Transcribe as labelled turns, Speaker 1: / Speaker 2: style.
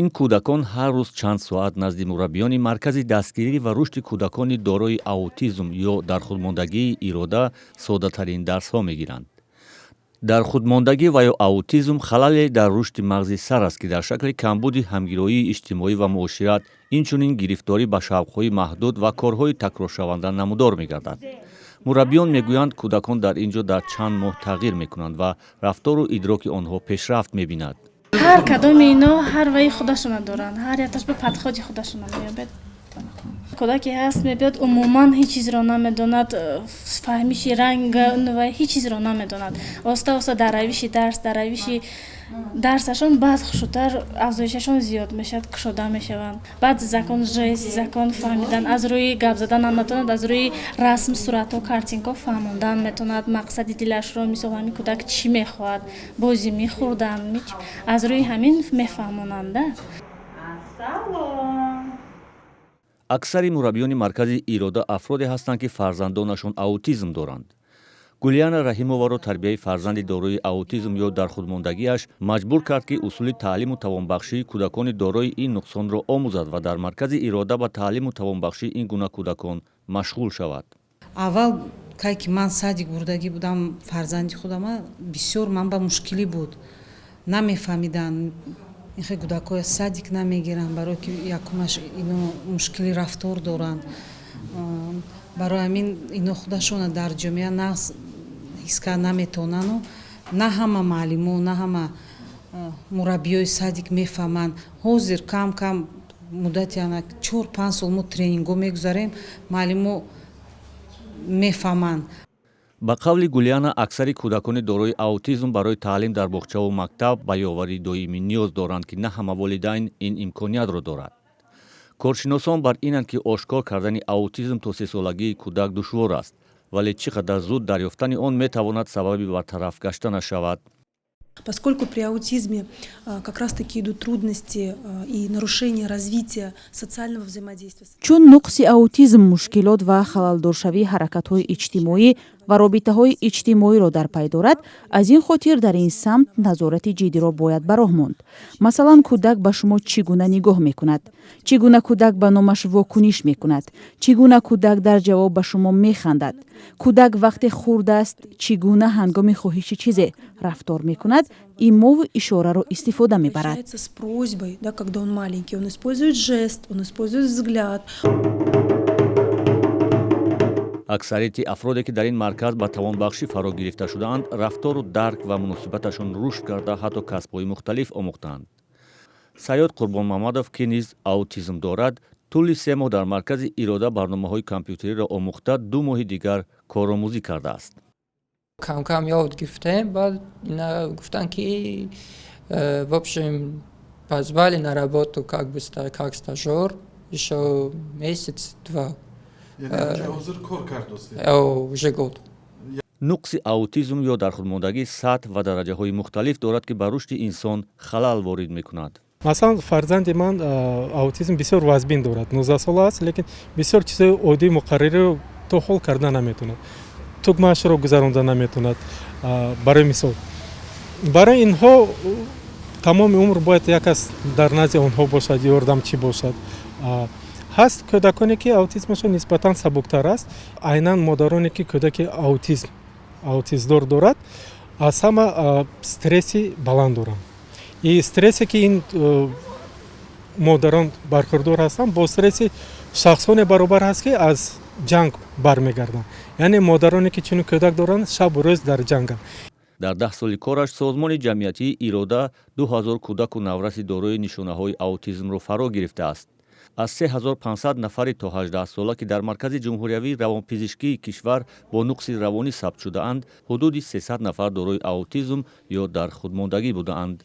Speaker 1: ин кӯдакон ҳар рӯз чанд соат назди мураббиёни маркази дастгирӣ ва рушди кӯдакони дорои аутизм ё дар худмондагии ирода соддатарин дарсҳо мегиранд. дар худмондагӣ ва ё аутизм халале дар рушди мағзи сар аст ки дар шакли камбуди ҳамгироии иҷтимоӣ ва муошират, инчунин гирифторӣ ба шавқҳои маҳдуд ва корҳои такроршаванда намудор мегардад. мураббиён мегӯянд, кӯдакон дар ин ҷо дар чанд моҳ тағйир мекунанд ва рафтору идроки онҳо пешрафт мебинад.
Speaker 2: ҳар кадоми ино ҳар ваи худашона доранд, ҳар якташ ба падходи худашона меёбед. кӯдаке ҳаст мебиёд умуман ҳеҷ чизро намедонад, фаҳмиши ранг ва ҳеҷ чизро намедонад. оста оста дар равиши дарсашон баъд хушудтар афзоишашон зиёд мешавад, кушода мешаванд. баъд закон жест, закон фаҳмидан, аз рӯи гап задан ҳам метавонад, аз рӯи расм, суратҳо, картинко фаҳмондан метавонад, мақсади дилашро, мисол ҳамин кӯдак чӣ мехоҳад, бозӣ мехӯрдан, аз рӯи ҳамин мефаҳмонанда.
Speaker 1: аксари мураббиёни маркази ирода афроде ҳастанд, ки фарзандонашон аутизм доранд. гулияна раҳимоваро тарбияи фарзанди дорои аутизм ё дар худмондагиаш маҷбур кард, ки усули таълиму тавонбахшии кӯдакони дорои ин нуқсонро омӯзад ва дар маркази ирода ба таълиму тавонбахшии ин гуна кӯдакон машғул шавад.
Speaker 3: аввал кай ки ман садик бурдагӣ будам фарзанди худама бисёр ман ба мушкилӣ буд, намефаҳмидам ин хел кӯдакҳо садик намегиранд, барое ки якумаш ино мушкили рафтор доранд. барои ҳамин ино худашона дар ҷомеа нақс ҳис кард наметавонану на ҳама маълимо, на ҳама мураббиёи садик мефаҳманд. ҳозир кам кам муддати 4-5 сол мо тренингҳо мегузарем, маълимо мефаҳманд.
Speaker 1: ба қавли гулияна, аксари кӯдакони дорои аутизм барои таълим дар боғчаву мактаб ба ёварии доимӣ ниёз доранд, ки на ҳама волидайн ин имкониятро дорад. коршиносон бар инанд, ки ошкор кардани аутизм то 3 солагии кӯдак душвор аст, вале чӣ қадар зуд дарёфтани он метавонад сабаби бартараф гаштанаш шавад.
Speaker 4: Поскольку при аутизме как раз-таки идут трудности и нарушения развития социального взаимодействия.
Speaker 5: чун нуқси аутизм мушкилот ва халалдоршавии ҳаракатҳои иҷтимоӣ ва робитаҳои иҷтимоиро дар пай дорад, аз ин хотир дар ин самт назорати ҷиддиро бояд ба роҳ монд. Масалан, кӯдак ба шумо чӣ гуна нигоҳ мекунад, чӣ гуна кӯдак ба номаш вокуниш мекунад, чӣ гуна кӯдак дар ҷавоб ба шумо механдад, кӯдак вақте хурд аст чӣ гуна ҳангоми хоҳиши чизе рафтор мекунад, имову ишораро истифода мебарад.
Speaker 4: С просьбой, да, когда он маленький, он использует жест, он использует взгляд.
Speaker 1: аксарияти афроде, ки дар ин марказ ба тавонбахшӣ фаро гирифта шудаанд, рафтору дарк ва муносибаташон рушд карда ҳатто касбҳои мухталиф омӯхтаанд. саёд қурбонмамадов, ки низ аутизм дорад, тӯли 3 моҳ дар маркази ирода барномаҳои компютериро омӯхта 2 моҳи дигар коромӯзӣ кардааст.
Speaker 6: кам ёд гирифтем, баъд ина гуфтанд ки в общем позвали на работу как стажёр ещё месяц-два.
Speaker 7: ҳозир кор кардостед?
Speaker 6: уже год.
Speaker 1: нуқси аутизм ё дар худмондагӣ сатҳ ва дараҷаҳои мухталиф дорад, ки ба рушди инсон халал ворид мекунад.
Speaker 8: масалан фарзанди ман аутизм бисёр вазбин дорад, 19 сола аст, лекин бисёр чизои оддии муқаррариро то ҳол карда наметавонад, тугмаашро гузаронда наметавонад. барои мисол, барои инҳо тамоми умр бояд як кас дар назди онҳо бошад, ёрдамчӣ бошад. ҳаст кӯдаконе ки аутизмашон нисбатан сабуктар аст, айнан модароне ки кӯдаки аутизмдор дорад, аз ҳама стресси баланд доранд. и стрессе ки ин модарон бархурдор ҳастанд, бо стресси шахсоне баробар ҳаст, ки аз ҷанг бармегарданд. яъне модароне ки чунин кӯдак доранд шабу рӯз дар ҷанганд.
Speaker 1: дар 10 соли кораш созмони ҷамъиятии ирода 2000 кӯдаку навраси дорои нишонаҳои аутизмро фаро гирифтааст. аз 3500 нафари то 18 сола, ки дар маркази ҷумҳуриявии равонпизишкии кишвар бо нуқси равонӣ сабт шудаанд, ҳудуди 300 нафар дорои аутизм ё дар худмондагӣ будаанд.